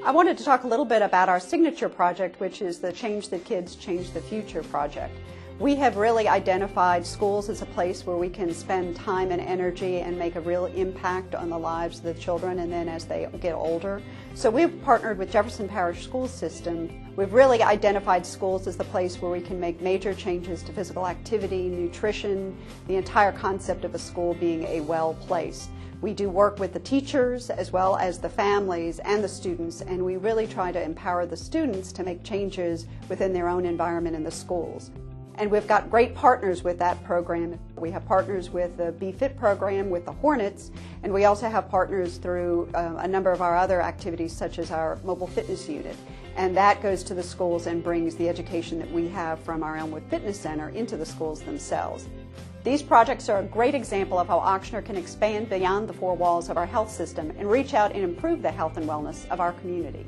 I wanted to talk a little bit about our signature project, which is the Change the Kids, Change the Future project. We have really identified schools as a place where we can spend time and energy and make a real impact on the lives of the children and then as they get older. So we've partnered with Jefferson Parish School System. We've really identified schools as the place where we can make major changes to physical activity, nutrition, the entire concept of a school being a well place. We do work with the teachers as well as the families and the students, and we really try to empower the students to make changes within their own environment in the schools. And we've got great partners with that program. We have partners with the BeFit program with the Hornets, and we also have partners through a number of our other activities such as our mobile fitness unit. And that goes to the schools and brings the education that we have from our Elmwood Fitness Center into the schools themselves. These projects are a great example of how Ochsner can expand beyond the four walls of our health system and reach out and improve the health and wellness of our community.